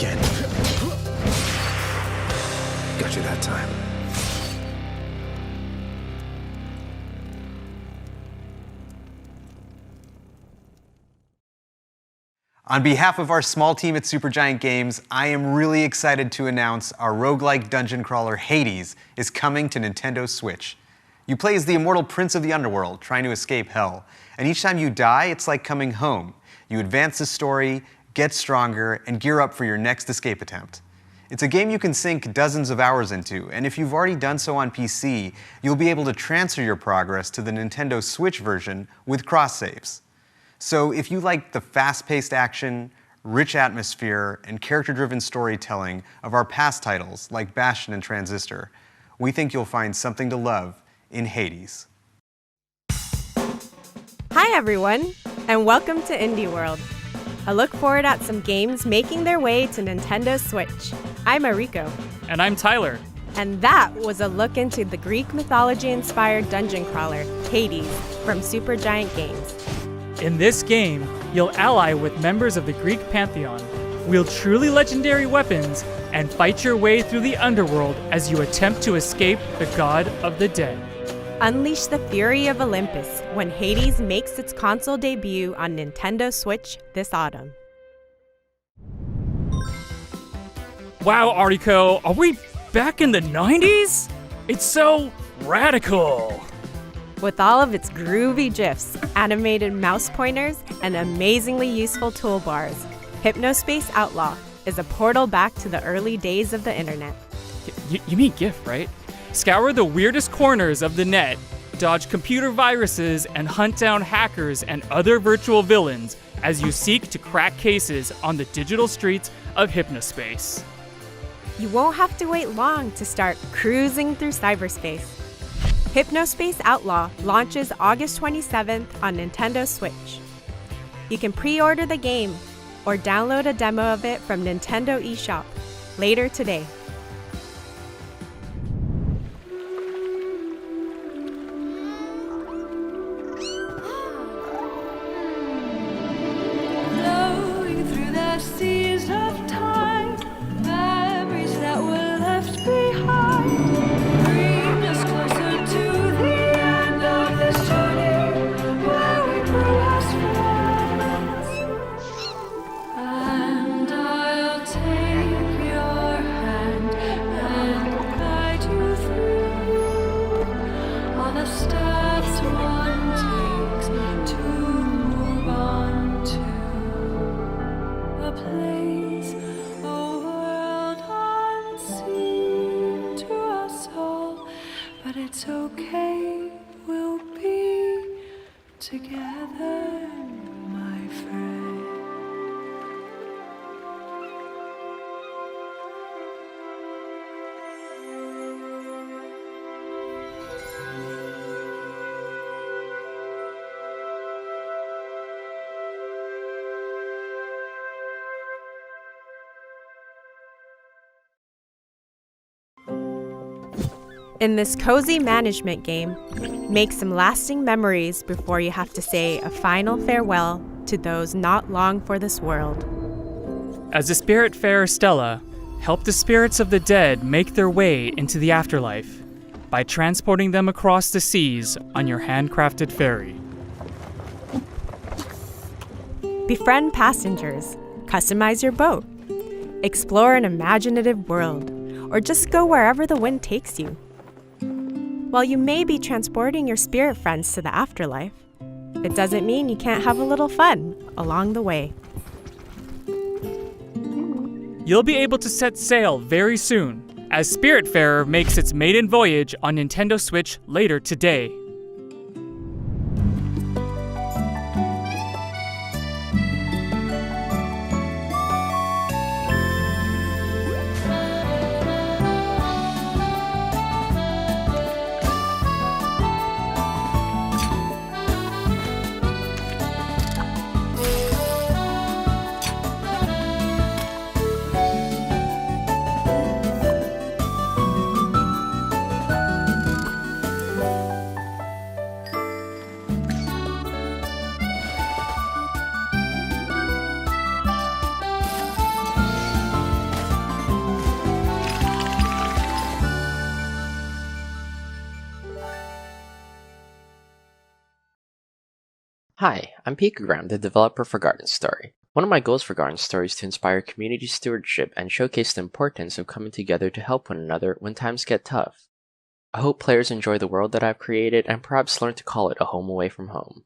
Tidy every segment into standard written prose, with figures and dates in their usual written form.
again. Got you that time. On behalf of our small team at Supergiant Games, I am really excited to announce our roguelike dungeon crawler Hades is coming to Nintendo Switch. You play as the immortal prince of the underworld, trying to escape hell. And each time you die, it's like coming home. You advance the story, get stronger, and gear up for your next escape attempt. It's a game you can sink dozens of hours into, and if you've already done so on PC, you'll be able to transfer your progress to the Nintendo Switch version with cross-saves. So if you like the fast-paced action, rich atmosphere, and character-driven storytelling of our past titles like Bastion and Transistor, we think you'll find something to love in Hades. Hi everyone, and welcome to Indie World. I look forward at some games making their way to Nintendo Switch. I'm Mariko. And I'm Tyler. And that was a look into the Greek mythology-inspired dungeon crawler, Hades, from Supergiant Games. In this game, you'll ally with members of the Greek pantheon, wield truly legendary weapons, and fight your way through the underworld as you attempt to escape the god of the dead. Unleash the fury of Olympus when Hades makes its console debut on Nintendo Switch this autumn. Wow, Ariko, are we back in the 90s? It's so radical. With all of its groovy GIFs, animated mouse pointers, and amazingly useful toolbars, Hypnospace Outlaw is a portal back to the early days of the internet. You mean GIF, right? Scour the weirdest corners of the net, dodge computer viruses, and hunt down hackers and other virtual villains as you seek to crack cases on the digital streets of Hypnospace. You won't have to wait long to start cruising through cyberspace. Hypnospace Outlaw launches August 27th on Nintendo Switch. You can pre-order the game or download a demo of it from Nintendo eShop later today. Flowing through the seas of time, memories that were left behind. Bring us closer to the end of this journey, where we grew as friends. And I'll take your hand and guide you through all the steps one takes to move on to a place, a world unseen to us all. But it's okay, we'll be together, my friend. In this cozy management game, make some lasting memories before you have to say a final farewell to those not long for this world. As a spiritfarer Stella, help the spirits of the dead make their way into the afterlife by transporting them across the seas on your handcrafted ferry. Befriend passengers, customize your boat, explore an imaginative world, or just go wherever the wind takes you. While you may be transporting your spirit friends to the afterlife, it doesn't mean you can't have a little fun along the way. You'll be able to set sail very soon, as Spiritfarer makes its maiden voyage on Nintendo Switch later today. Hi, I'm Picogram, the developer for Garden Story. One of my goals for Garden Story is to inspire community stewardship and showcase the importance of coming together to help one another when times get tough. I hope players enjoy the world that I've created and perhaps learn to call it a home away from home.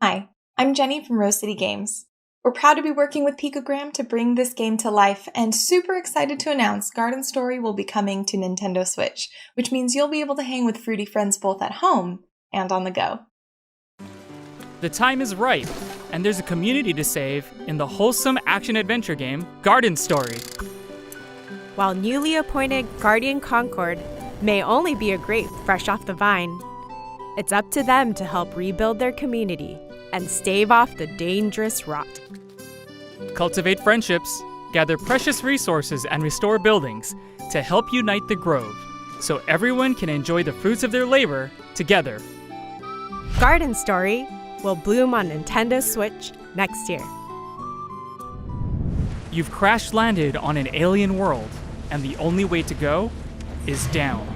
Hi, I'm Jenny from Rose City Games. We're proud to be working with Picogram to bring this game to life and super excited to announce Garden Story will be coming to Nintendo Switch, which means you'll be able to hang with fruity friends both at home and on the go. The time is right, and there's a community to save in the wholesome action-adventure game, Garden Story. While newly appointed Guardian Concord may only be a grape fresh off the vine, it's up to them to help rebuild their community and stave off the dangerous rot. Cultivate friendships, gather precious resources, and restore buildings to help unite the grove, so everyone can enjoy the fruits of their labor together. Garden Story will bloom on Nintendo Switch next year. You've crash-landed on an alien world, and the only way to go is down.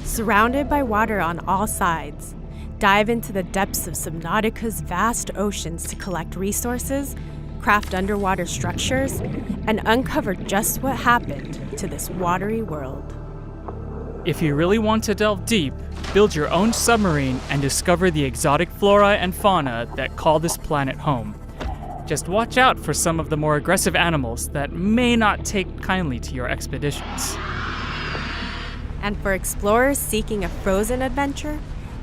Surrounded by water on all sides, dive into the depths of Subnautica's vast oceans to collect resources, craft underwater structures, and uncover just what happened to this watery world. If you really want to delve deep, build your own submarine and discover the exotic flora and fauna that call this planet home. Just watch out for some of the more aggressive animals that may not take kindly to your expeditions. And for explorers seeking a frozen adventure,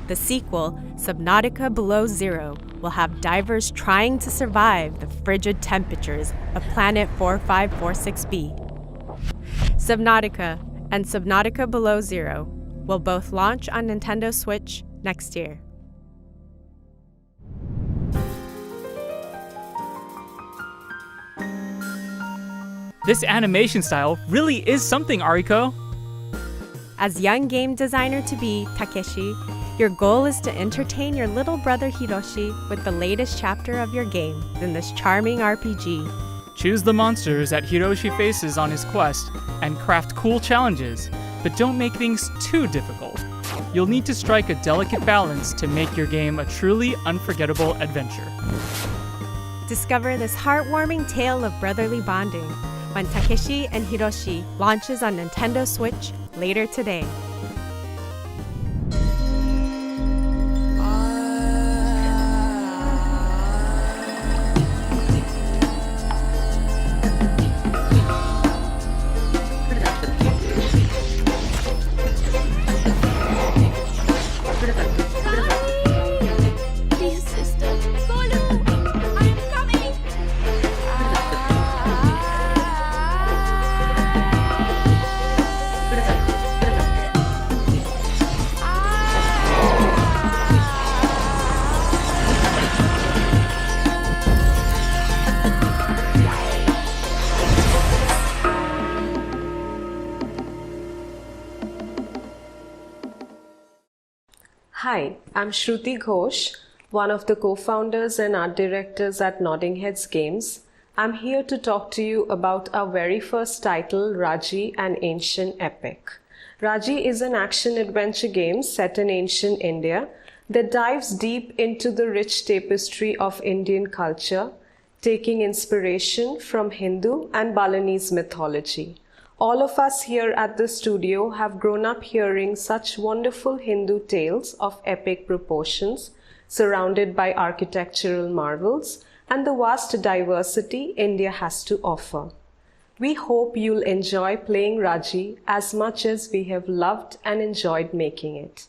the sequel, Subnautica Below Zero, will have divers trying to survive the frigid temperatures of Planet 4546b. Subnautica and Subnautica Below Zero will both launch on Nintendo Switch next year. This animation style really is something, Ariko. As young game designer to be, Takeshi, your goal is to entertain your little brother Hiroshi with the latest chapter of your game in this charming RPG. Choose the monsters that Hiroshi faces on his quest and craft cool challenges, but don't make things too difficult. You'll need to strike a delicate balance to make your game a truly unforgettable adventure. Discover this heartwarming tale of brotherly bonding when Takeshi and Hiroshi launches on Nintendo Switch later today. Hi, I'm Shruti Ghosh, one of the co-founders and art directors at Nodding Heads Games. I'm here to talk to you about our very first title, Raji, an Ancient Epic. Raji is an action-adventure game set in ancient India that dives deep into the rich tapestry of Indian culture, taking inspiration from Hindu and Balinese mythology. All of us here at the studio have grown up hearing such wonderful Hindu tales of epic proportions, surrounded by architectural marvels and the vast diversity India has to offer. We hope you'll enjoy playing Raji as much as we have loved and enjoyed making it.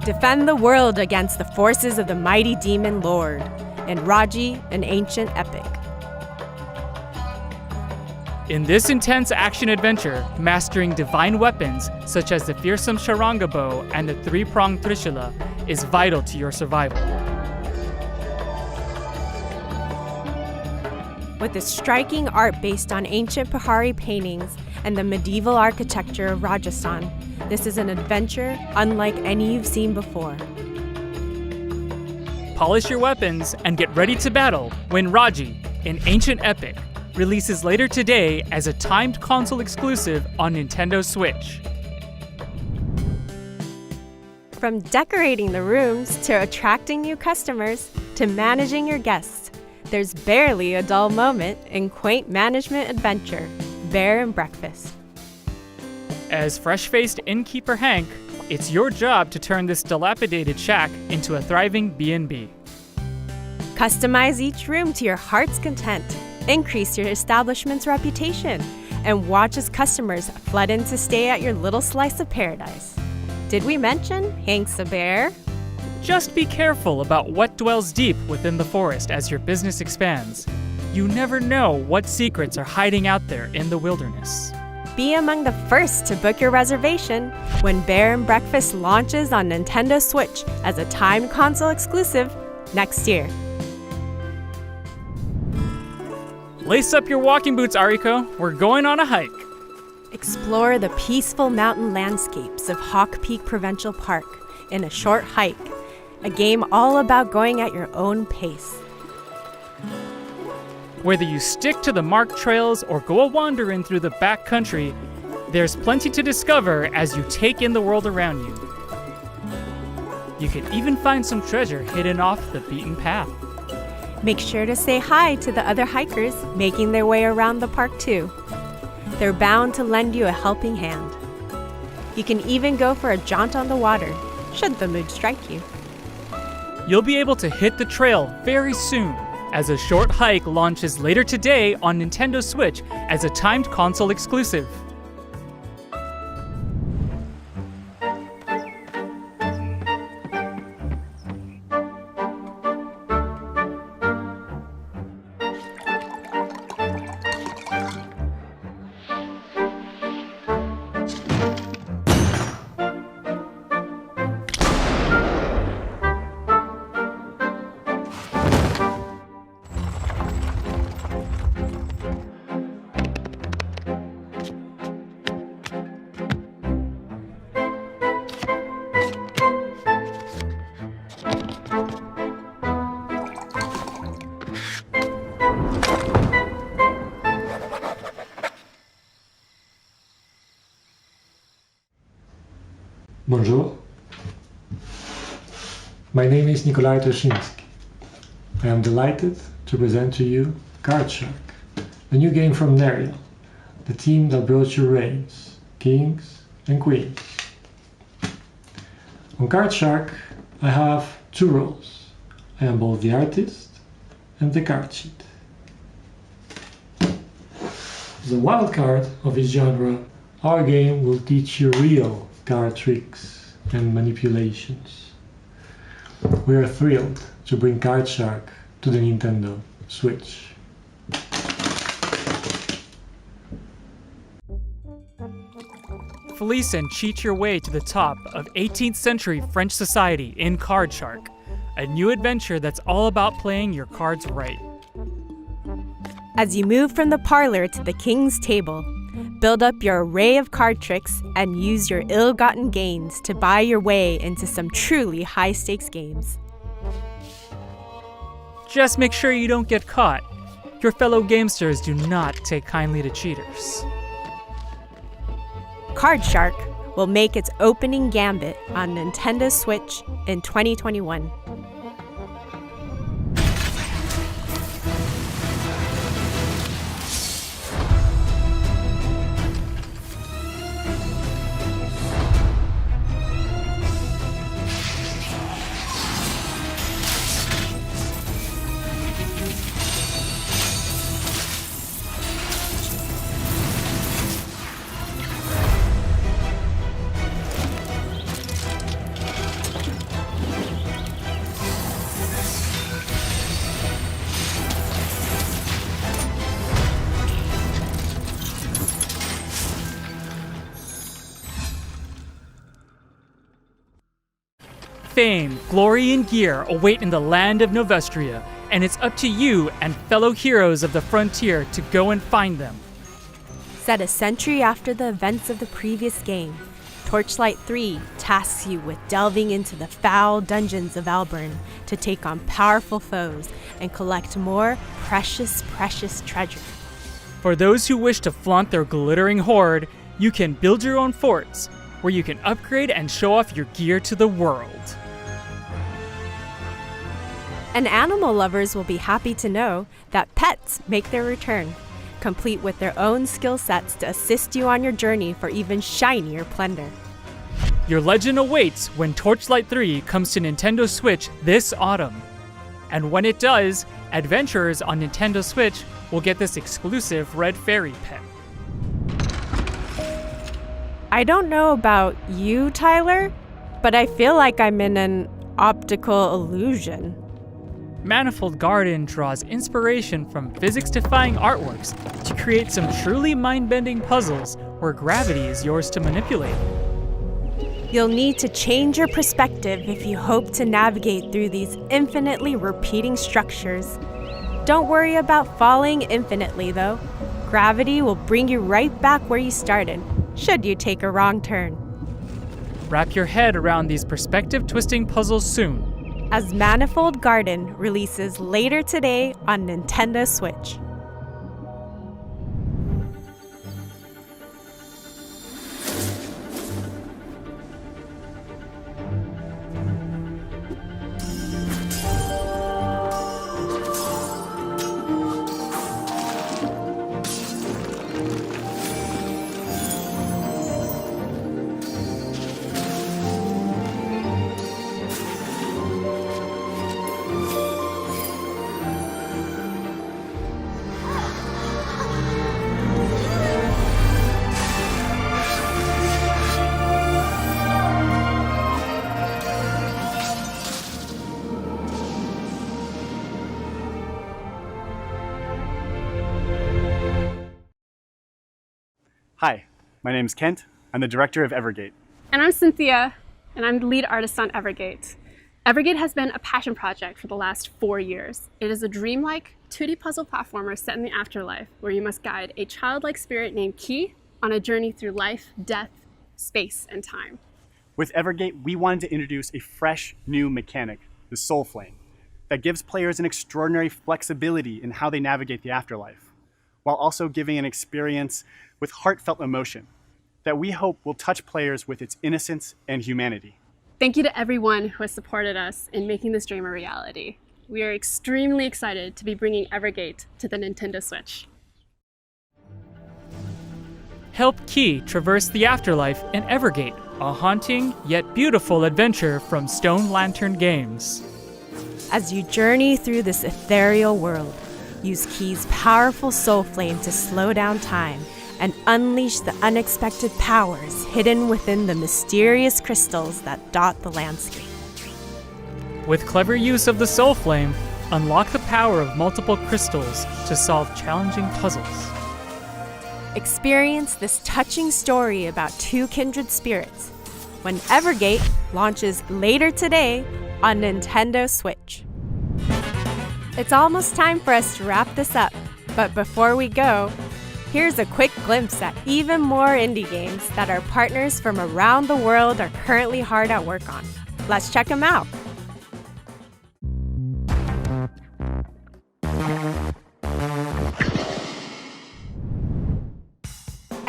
Defend the world against the forces of the mighty demon lord in Raji, an Ancient Epic. In this intense action-adventure, mastering divine weapons such as the fearsome Sharanga bow and the three-pronged Trishula is vital to your survival. With its striking art based on ancient Pahari paintings and the medieval architecture of Rajasthan, this is an adventure unlike any you've seen before. Polish your weapons and get ready to battle when Raji, an Ancient Epic, releases later today as a timed console exclusive on Nintendo Switch. From decorating the rooms to attracting new customers to managing your guests, there's barely a dull moment in quaint management adventure, Bear and Breakfast. As fresh-faced innkeeper Hank, it's your job to turn this dilapidated shack into a thriving B&B. Customize each room to your heart's content, increase your establishment's reputation, and watch as customers flood in to stay at your little slice of paradise. Did we mention Hank's a bear? Just be careful about what dwells deep within the forest as your business expands. You never know what secrets are hiding out there in the wilderness. Be among the first to book your reservation when Bear and Breakfast launches on Nintendo Switch as a timed console exclusive next year. Lace up your walking boots, Ariko. We're going on a hike. Explore the peaceful mountain landscapes of Hawk Peak Provincial Park in a short hike, a game all about going at your own pace. Whether you stick to the marked trails or go a-wandering through the back country, there's plenty to discover as you take in the world around you. You could even find some treasure hidden off the beaten path. Make sure to say hi to the other hikers making their way around the park too. They're bound to lend you a helping hand. You can even go for a jaunt on the water, should the mood strike you. You'll be able to hit the trail very soon, as a short hike launches later today on Nintendo Switch as a timed console exclusive. Bonjour. My name is Nikolai Toshinsky. I am delighted to present to you Card Shark, the new game from Nerial, the team that brought you reigns, kings and queens. On Card Shark, I have two roles. I am both the artist and the card sheet. As a wild card of its genre, our game will teach you real card tricks and manipulations. We are thrilled to bring Card Shark to the Nintendo Switch. Felice and cheat your way to the top of 18th century French society in Card Shark, a new adventure that's all about playing your cards right. As you move from the parlor to the king's table, build up your array of card tricks and use your ill-gotten gains to buy your way into some truly high-stakes games. Just make sure you don't get caught. Your fellow gamesters do not take kindly to cheaters. Card Shark will make its opening gambit on Nintendo Switch in 2021. Fame, glory, and gear await in the land of Novestria, and it's up to you and fellow heroes of the frontier to go and find them. Set a century after the events of the previous game, Torchlight 3 tasks you with delving into the foul dungeons of Alburn to take on powerful foes and collect more precious treasure. For those who wish to flaunt their glittering hoard, you can build your own forts, where you can upgrade and show off your gear to the world. And animal lovers will be happy to know that pets make their return, complete with their own skill sets to assist you on your journey for even shinier plunder. Your legend awaits when Torchlight 3 comes to Nintendo Switch this autumn. And when it does, adventurers on Nintendo Switch will get this exclusive red fairy pet. I don't know about you, Tyler, but I feel like I'm in an optical illusion. Manifold Garden draws inspiration from physics-defying artworks to create some truly mind-bending puzzles where gravity is yours to manipulate. You'll need to change your perspective if you hope to navigate through these infinitely repeating structures. Don't worry about falling infinitely, though. Gravity will bring you right back where you started, should you take a wrong turn. Wrap your head around these perspective-twisting puzzles soon, as Manifold Garden releases later today on Nintendo Switch. Hi, my name is Kent. I'm the director of Evergate. And I'm Cynthia, and I'm the lead artist on Evergate. Evergate has been a passion project for the last 4 years. It is a dreamlike 2D puzzle platformer set in the afterlife where you must guide a childlike spirit named Key on a journey through life, death, space, and time. With Evergate, we wanted to introduce a fresh, new mechanic, the Soul Flame, that gives players an extraordinary flexibility in how they navigate the afterlife, while also giving an experience with heartfelt emotion that we hope will touch players with its innocence and humanity. Thank you to everyone who has supported us in making this dream a reality. We are extremely excited to be bringing Evergate to the Nintendo Switch. help Key traverse the afterlife in Evergate, a haunting yet beautiful adventure from Stone Lantern Games. As you journey through this ethereal world, use Key's powerful soul flame to slow down time and unleash the unexpected powers hidden within the mysterious crystals that dot the landscape. With clever use of the soul flame, unlock the power of multiple crystals to solve challenging puzzles. Experience this touching story about two kindred spirits when Evergate launches later today on Nintendo Switch. It's almost time for us to wrap this up, but before we go, here's a quick glimpse at even more indie games that our partners from around the world are currently hard at work on. Let's check them out.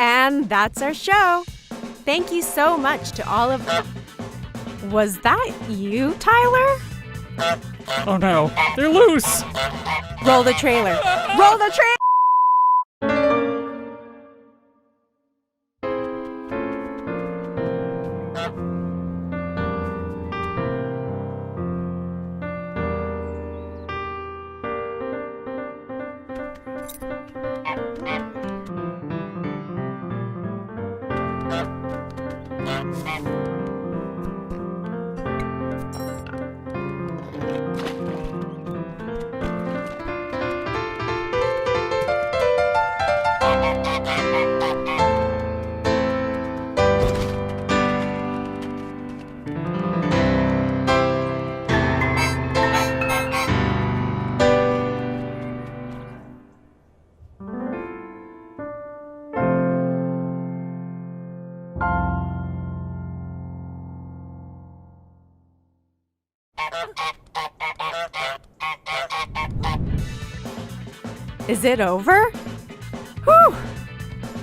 And that's our show. Thank you so much to all of them. Was that you, Tyler? Oh no, they're loose! Roll the trailer. Roll the trailer! Is it over? Whew!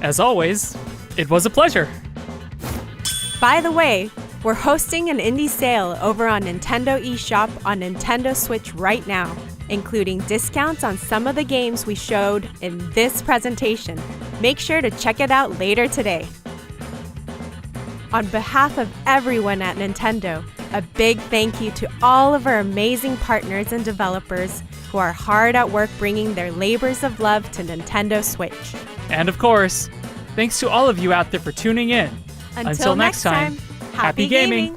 As always, it was a pleasure. By the way, we're hosting an indie sale over on Nintendo eShop on Nintendo Switch right now, including discounts on some of the games we showed in this presentation. Make sure to check it out later today. On behalf of everyone at Nintendo, a big thank you to all of our amazing partners and developers who are hard at work bringing their labors of love to Nintendo Switch. And of course, thanks to all of you out there for tuning in. Until next time, happy gaming!